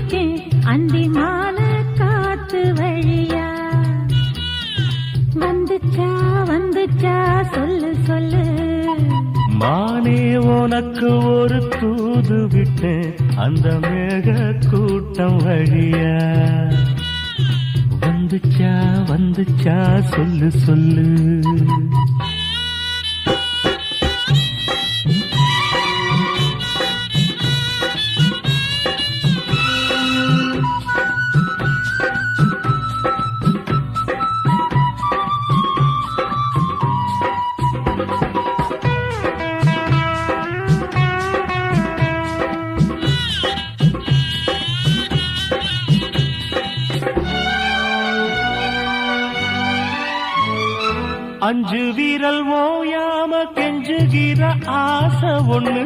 இருக்கேன் அந்தி மாலை காத்து வழியா. வந்துச்சா வந்துச்சா சொல்லு சொல்லு மானே உனக்கு ஒரு தூது விட்டேன் அந்த மேக கூட்டம் வழியா. வந்துச்சா வந்துச்சா சொல்லு சொல்லு. அஞ்சு வீரல் ஓயாம கெஞ்சுகிற ஆசை ஒண்ணு